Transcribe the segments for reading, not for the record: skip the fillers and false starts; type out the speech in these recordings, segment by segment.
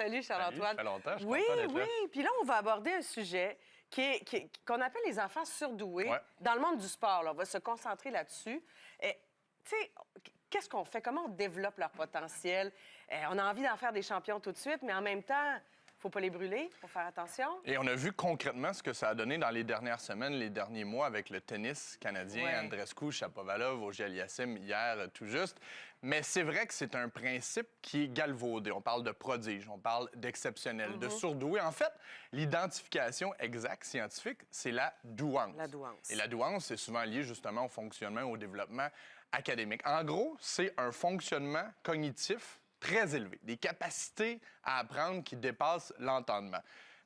Salut, Charles-Antoine. Ça fait longtemps, je suis Oui, content d'être là. oui. Puis là, on va aborder un sujet qu'on appelle les enfants surdoués Ouais. dans le monde du sport. Là. On va se concentrer là-dessus. Tu sais, qu'est-ce qu'on fait? Comment on développe leur potentiel? On a envie d'en faire des champions tout de suite, mais en même temps, faut pas les brûler, faut faire attention. Et on a vu concrètement ce que ça a donné dans les dernières semaines, les derniers mois avec le tennis canadien, Ouais. Andreescu, Shapovalov, Auger-Aliassime hier, tout juste. Mais c'est vrai que c'est un principe qui est galvaudé. On parle de prodige, on parle d'exceptionnel, de surdoué. En fait, l'identification exacte scientifique, c'est la douance. La douance. Et la douance, c'est souvent lié justement au fonctionnement, au développement académique. En gros, c'est un fonctionnement cognitif très élevé, des capacités à apprendre qui dépassent l'entendement.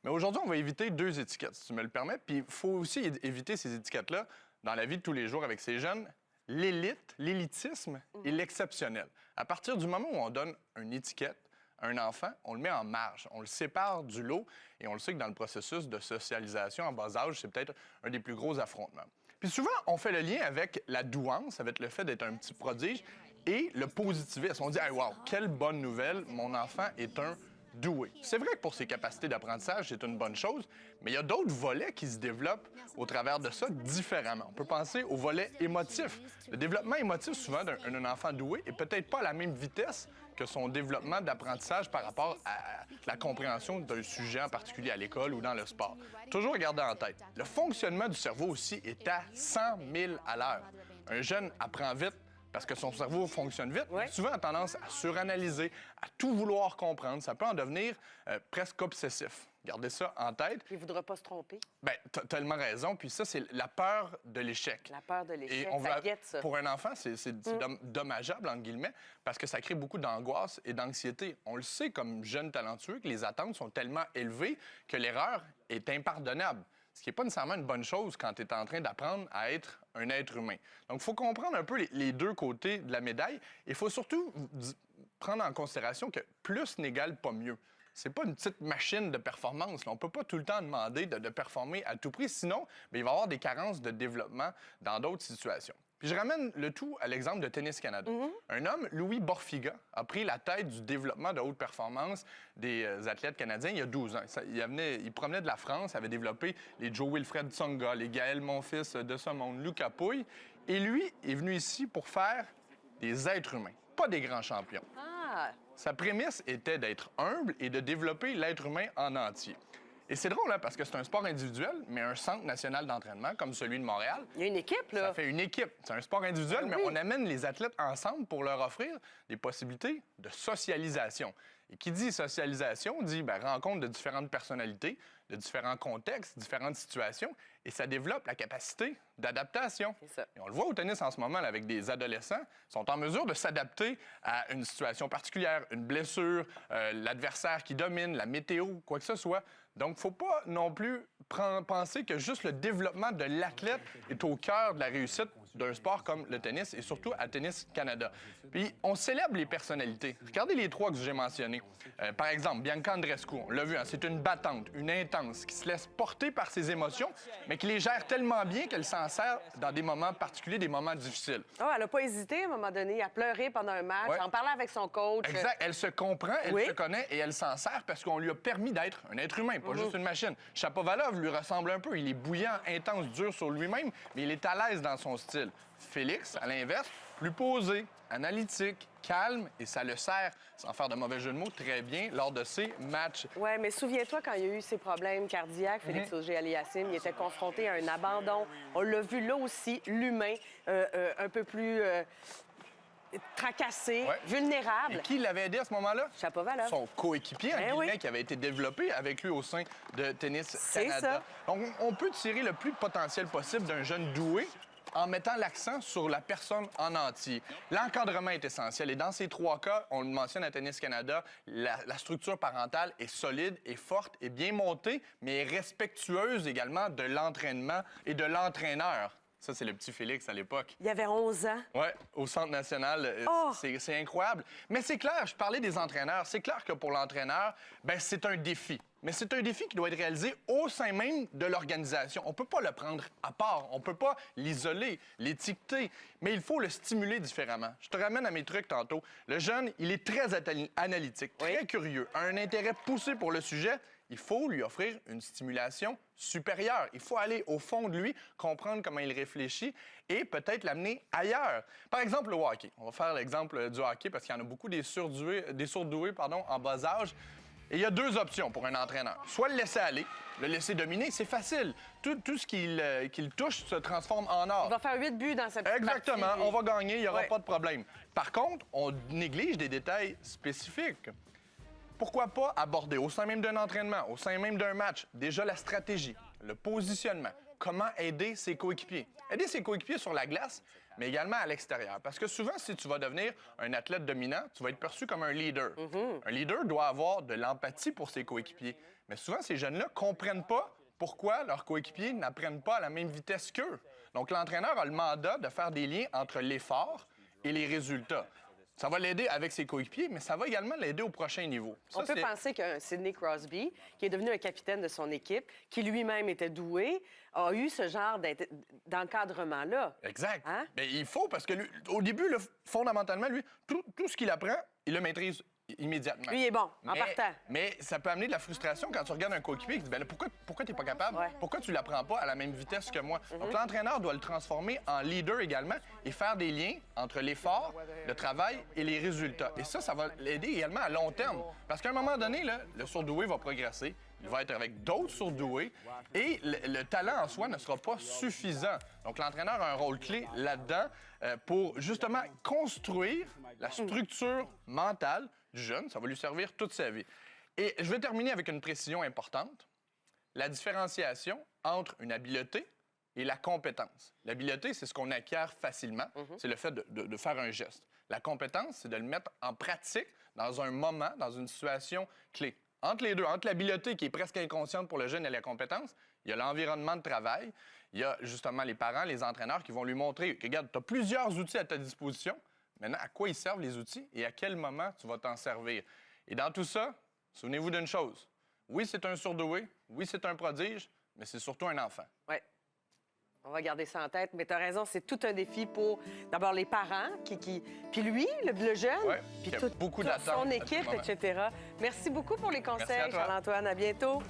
Mais aujourd'hui, on va éviter deux étiquettes, si tu me le permets. Puis il faut aussi éviter ces étiquettes-là dans la vie de tous les jours avec ces jeunes. L'élite, l'élitisme et l'exceptionnel. À partir du moment où on donne une étiquette à un enfant, on le met en marge, on le sépare du lot et on le sait que dans le processus de socialisation en bas âge, c'est peut-être un des plus gros affrontements. Puis souvent, on fait le lien avec la douance, avec le fait d'être un petit prodige, et le positivisme. On dit « Hey, wow, quelle bonne nouvelle, mon enfant est un doué ». C'est vrai que pour ses capacités d'apprentissage, c'est une bonne chose, mais il y a d'autres volets qui se développent au travers de ça différemment. On peut penser au volet émotif. Le développement émotif, souvent, d'un enfant doué est peut-être pas à la même vitesse que son développement d'apprentissage par rapport à la compréhension d'un sujet en particulier à l'école ou dans le sport. Toujours garder en tête, le fonctionnement du cerveau aussi est à 100 000 à l'heure. Un jeune apprend vite parce que son cerveau fonctionne vite, Ouais. souvent a tendance à suranalyser, à tout vouloir comprendre. Ça peut en devenir presque obsessif. Gardez ça en tête. Il ne voudra pas se tromper. Bien, tu as tellement raison. Puis ça, c'est la peur de l'échec. La peur de l'échec, Et on ça va- guette ça. Pour un enfant, c'est dommageable, entre guillemets, parce que ça crée beaucoup d'angoisse et d'anxiété. On le sait comme jeune talentueux que les attentes sont tellement élevées que l'erreur est impardonnable. Ce qui n'est pas nécessairement une bonne chose quand tu es en train d'apprendre à être un être humain. Donc, il faut comprendre un peu les deux côtés de la médaille. Il faut surtout prendre en considération que plus n'égale pas mieux. C'est pas une petite machine de performance. Là. On peut pas tout le temps demander de performer à tout prix. Sinon, bien, il va y avoir des carences de développement dans d'autres situations. Puis je ramène le tout à l'exemple de Tennis Canada. Un homme, Louis Borfiga, a pris la tête du développement de haute performance des athlètes canadiens il y a 12 ans. Il provenait de la France, avait développé les Joe Wilfred Tsonga, les Gaël Monfils de ce monde, Lucas Pouille. Et lui est venu ici pour faire des êtres humains, pas des grands champions. Ah! Sa prémisse était d'être humble et de développer l'être humain en entier. Et c'est drôle, hein, parce que c'est un sport individuel, mais un centre national d'entraînement comme celui de Montréal, Il y a une équipe, là. ça fait une équipe. C'est un sport individuel, Ben mais oui. on amène les athlètes ensemble pour leur offrir des possibilités de socialisation. Et qui dit socialisation dit rencontre de différentes personnalités, de différents contextes, différentes situations, et ça développe la capacité d'adaptation. C'est ça. Et on le voit au tennis en ce moment là, avec des adolescents qui sont en mesure de s'adapter à une situation particulière, une blessure, l'adversaire qui domine, la météo, quoi que ce soit. Donc, il ne faut pas non plus penser que juste le développement de l'athlète est au cœur de la réussite d'un sport comme le tennis et surtout à Tennis Canada. Puis, on célèbre les personnalités. Regardez les trois que j'ai mentionnés. Par exemple, Bianca Andreescu, on l'a vu, hein, c'est une battante, une intense, qui se laisse porter par ses émotions, mais qui les gère tellement bien qu'elle s'en sert dans des moments particuliers, des moments difficiles. Oh, elle n'a pas hésité à un moment donné à pleurer pendant un match, Ouais. en parlant avec son coach. Exact. Elle se comprend, elle Oui. se connaît et elle s'en sert parce qu'on lui a permis d'être un être humain, pas juste une machine. Shapovalov lui ressemble un peu. Il est bouillant, intense, dur sur lui-même, mais il est à l'aise dans son style. Félix, à l'inverse, plus posé, analytique, calme, et ça le sert, sans faire de mauvais jeu de mots, très bien lors de ses matchs. Oui, mais souviens-toi, quand il y a eu ses problèmes cardiaques, Félix Auger-Aliassime, il était confronté à un abandon. On l'a vu là aussi, l'humain, un peu plus tracassé, Ouais. vulnérable. Et qui l'avait aidé à ce moment-là? Chapovalov. Son coéquipier, en Ben guillemets, oui. qui avait été développé avec lui au sein de Tennis C'est Canada. ça. Donc, on peut tirer le plus de potentiel possible d'un jeune doué en mettant l'accent sur la personne en entier. L'encadrement est essentiel. Et dans ces trois cas, on le mentionne à Tennis Canada, la structure parentale est solide, est forte, est bien montée, mais est respectueuse également de l'entraînement et de l'entraîneur. Ça, c'est le petit Félix à l'époque. Il avait 11 ans. Oui, au Centre national. Oh! C'est incroyable. Mais c'est clair, je parlais des entraîneurs. C'est clair que pour l'entraîneur, ben c'est un défi. mais c'est un défi qui doit être réalisé au sein même de l'organisation. On ne peut pas le prendre à part, on ne peut pas l'isoler, l'étiqueter, mais il faut le stimuler différemment. Je te ramène à mes trucs tantôt. Le jeune, il est très analytique, très curieux, a un intérêt poussé pour le sujet. Il faut lui offrir une stimulation supérieure. Il faut aller au fond de lui, comprendre comment il réfléchit et peut-être l'amener ailleurs. Par exemple, le hockey. On va faire l'exemple du hockey parce qu'il y en a beaucoup des surdoués en bas âge. Et il y a deux options pour un entraîneur. Soit le laisser aller, le laisser dominer, c'est facile. Tout ce qu'il touche se transforme en or. Il va faire 8 buts dans cette Exactement, partie. on va gagner, il n'y aura pas de problème. Par contre, on néglige des détails spécifiques. Pourquoi pas aborder au sein même d'un entraînement, au sein même d'un match, déjà la stratégie, le positionnement, comment aider ses coéquipiers. Aider ses coéquipiers sur la glace, mais également à l'extérieur. Parce que souvent, si tu vas devenir un athlète dominant, tu vas être perçu comme un leader. Un leader doit avoir de l'empathie pour ses coéquipiers. Mais souvent, ces jeunes-là ne comprennent pas pourquoi leurs coéquipiers n'apprennent pas à la même vitesse qu'eux. Donc, l'entraîneur a le mandat de faire des liens entre l'effort et les résultats. Ça va l'aider avec ses coéquipiers, mais ça va également l'aider au prochain niveau. On peut penser qu'un Sidney Crosby, qui est devenu un capitaine de son équipe, qui lui-même était doué, a eu ce genre d'encadrement-là. Exact. Hein? Mais il faut, parce que lui, au début, fondamentalement, lui, tout ce qu'il apprend, il le maîtrise immédiatement. Lui, il est bon, en partant. Mais ça peut amener de la frustration quand tu regardes un coéquipier qui dit ben pourquoi tu n'es pas capable? Ouais. Pourquoi tu ne l'apprends pas à la même vitesse que moi? Donc, l'entraîneur doit le transformer en leader également et faire des liens entre l'effort, le travail et les résultats. Et ça va l'aider également à long terme. Parce qu'à un moment donné, là, le surdoué va progresser. Il va être avec d'autres surdoués et le talent en soi ne sera pas suffisant. Donc, l'entraîneur a un rôle clé là-dedans pour justement construire la structure mentale du jeune. Ça va lui servir toute sa vie. Et je vais terminer avec une précision importante. La différenciation entre une habileté et la compétence. L'habileté, c'est ce qu'on acquiert facilement. C'est le fait de faire un geste. La compétence, c'est de le mettre en pratique dans un moment, dans une situation clé. Entre les deux, entre l'habileté qui est presque inconsciente pour le jeune et la compétence, il y a l'environnement de travail, il y a justement les parents, les entraîneurs qui vont lui montrer, regarde, tu as plusieurs outils à ta disposition, maintenant, à quoi ils servent les outils et à quel moment tu vas t'en servir. Et dans tout ça, souvenez-vous d'une chose, oui, c'est un surdoué, oui, c'est un prodige, mais c'est surtout un enfant. Oui. On va garder ça en tête, mais tu as raison, c'est tout un défi pour d'abord les parents, puis lui, le jeune, puis toute son équipe, etc. Merci beaucoup pour les conseils, Charles-Antoine. À bientôt.